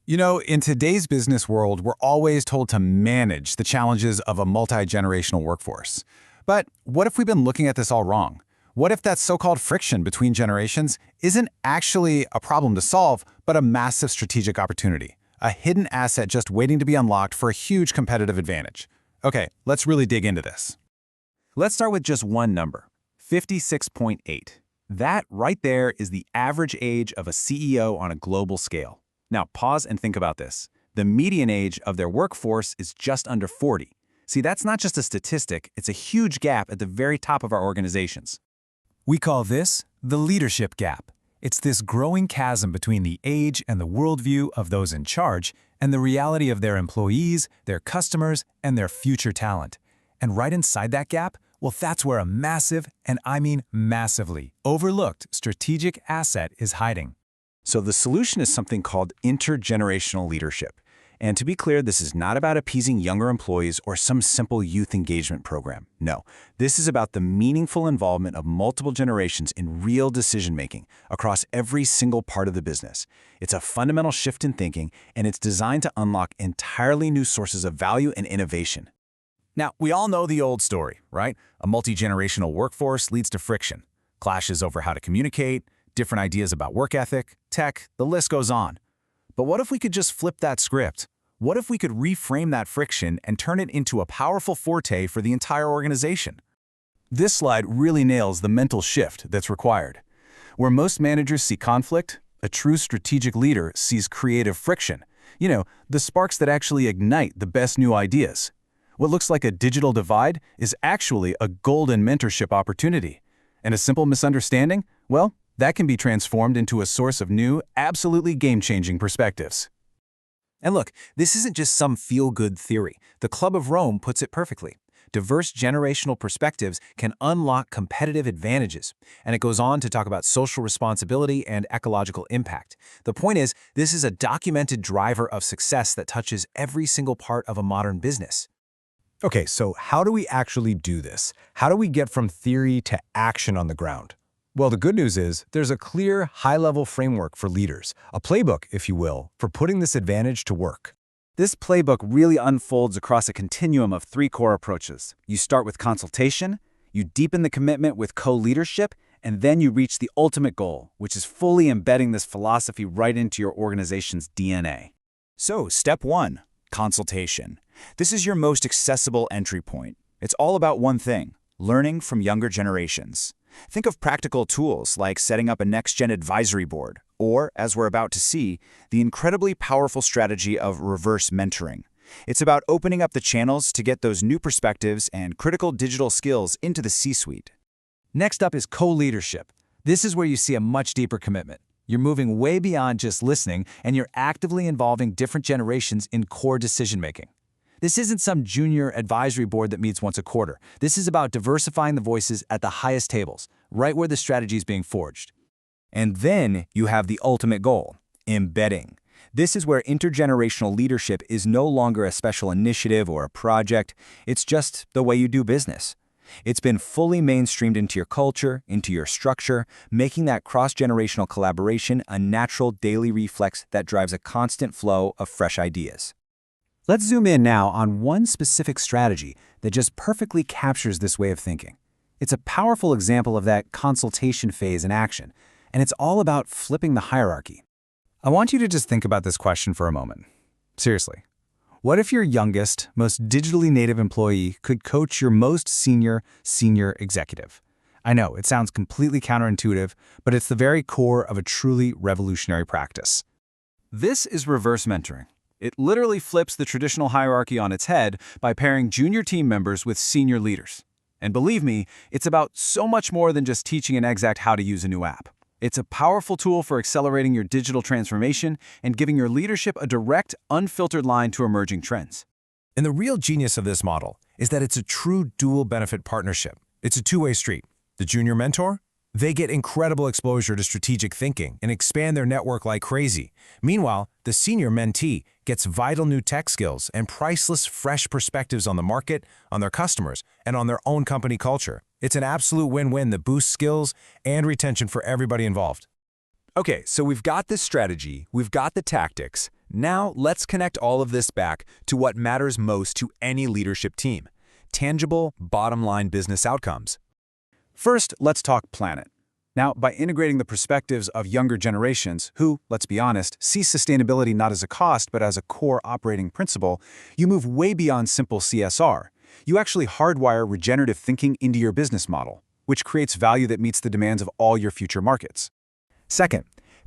In today's business world, we're always told to manage the challenges of a multi-generational workforce. But what if we've been looking at this all wrong? What if that so-called friction between generations isn't actually a problem to solve, but a massive strategic opportunity, a hidden asset just waiting to be unlocked for a huge competitive advantage? Okay, let's really dig into this. Let's start with just one number, 56.8. That right there is the average age of a CEO on a global scale. Now pause and think about this. The median age of their workforce is just under 40. See, that's not just a statistic, it's a huge gap at the very top of our organizations. We call this the leadership gap. It's this growing chasm between the age and the worldview of those in charge and the reality of their employees, their customers, and their future talent. And right inside that gap, well, that's where a massive, and I mean massively, overlooked strategic asset is hiding. So the solution is something called intergenerational leadership. And to be clear, this is not about appeasing younger employees or some simple youth engagement program. No, this is about the meaningful involvement of multiple generations in real decision-making across every single part of the business. It's a fundamental shift in thinking, and it's designed to unlock entirely new sources of value and innovation. Now, we all know the old story, right? A multi-generational workforce leads to friction, clashes over how to communicate, different ideas about work ethic, tech, the list goes on. But what if we could just flip that script? What if we could reframe that friction and turn it into a powerful forte for the entire organization? This slide really nails the mental shift that's required. Where most managers see conflict, a true strategic leader sees creative friction. The sparks that actually ignite the best new ideas. What looks like a digital divide is actually a golden mentorship opportunity. And a simple misunderstanding? Well, that can be transformed into a source of new, absolutely game-changing perspectives. And look, this isn't just some feel-good theory. The Club of Rome puts it perfectly. Diverse generational perspectives can unlock competitive advantages. And it goes on to talk about social responsibility and ecological impact. The point is, this is a documented driver of success that touches every single part of a modern business. Okay, so how do we actually do this? How do we get from theory to action on the ground? Well, the good news is there's a clear, high-level framework for leaders, a playbook, if you will, for putting this advantage to work. This playbook really unfolds across a continuum of three core approaches. You start with consultation, you deepen the commitment with co-leadership, and then you reach the ultimate goal, which is fully embedding this philosophy right into your organization's DNA. So, step one, consultation. This is your most accessible entry point. It's all about one thing, learning from younger generations. Think of practical tools like setting up a next-gen advisory board, or, as we're about to see, the incredibly powerful strategy of reverse mentoring. It's about opening up the channels to get those new perspectives and critical digital skills into the C-suite. Next up is co-leadership. This is where you see a much deeper commitment. You're moving way beyond just listening, and you're actively involving different generations in core decision-making. This isn't some junior advisory board that meets once a quarter. This is about diversifying the voices at the highest tables, right where the strategy is being forged. And then you have the ultimate goal, embedding. This is where intergenerational leadership is no longer a special initiative or a project. It's just the way you do business. It's been fully mainstreamed into your culture, into your structure, making that cross-generational collaboration a natural daily reflex that drives a constant flow of fresh ideas. Let's zoom in now on one specific strategy that just perfectly captures this way of thinking. It's a powerful example of that consultation phase in action, and it's all about flipping the hierarchy. I want you to just think about this question for a moment. Seriously, what if your youngest, most digitally native employee could coach your most senior executive? I know, it sounds completely counterintuitive, but it's the very core of a truly revolutionary practice. This is reverse mentoring. It literally flips the traditional hierarchy on its head by pairing junior team members with senior leaders. And believe me, it's about so much more than just teaching an exec how to use a new app. It's a powerful tool for accelerating your digital transformation and giving your leadership a direct, unfiltered line to emerging trends. And the real genius of this model is that it's a true dual benefit partnership. It's a two-way street. The junior mentor? They get incredible exposure to strategic thinking and expand their network like crazy. Meanwhile, the senior mentee gets vital new tech skills and priceless fresh perspectives on the market, on their customers, and on their own company culture. It's an absolute win-win that boosts skills and retention for everybody involved. Okay, so we've got this strategy, we've got the tactics. Now, let's connect all of this back to what matters most to any leadership team: tangible, bottom-line business outcomes. First, let's talk planet. Now, by integrating the perspectives of younger generations who, let's be honest, see sustainability not as a cost but as a core operating principle, you move way beyond simple CSR. You actually hardwire regenerative thinking into your business model, which creates value that meets the demands of all your future markets. Second,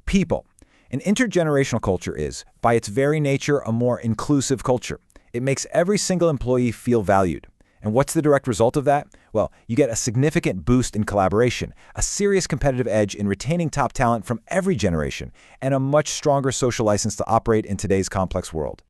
people. An intergenerational culture is, by its very nature, a more inclusive culture. It makes every single employee feel valued. And what's the direct result of that? Well, you get a significant boost in collaboration, a serious competitive edge in retaining top talent from every generation, and a much stronger social license to operate in today's complex world.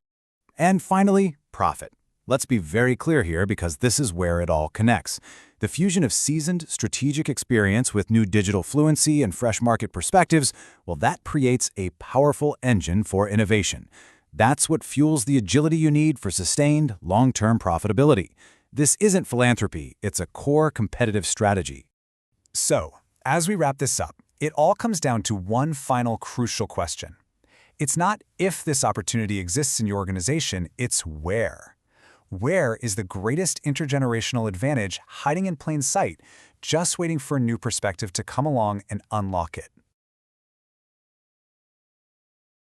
And finally, profit. Let's be very clear here because this is where it all connects. The fusion of seasoned, strategic experience with new digital fluency and fresh market perspectives, well, that creates a powerful engine for innovation. That's what fuels the agility you need for sustained, long-term profitability. This isn't philanthropy, it's a core competitive strategy. So, as we wrap this up, it all comes down to one final crucial question. It's not if this opportunity exists in your organization, it's where. Where is the greatest intergenerational advantage hiding in plain sight, just waiting for a new perspective to come along and unlock it?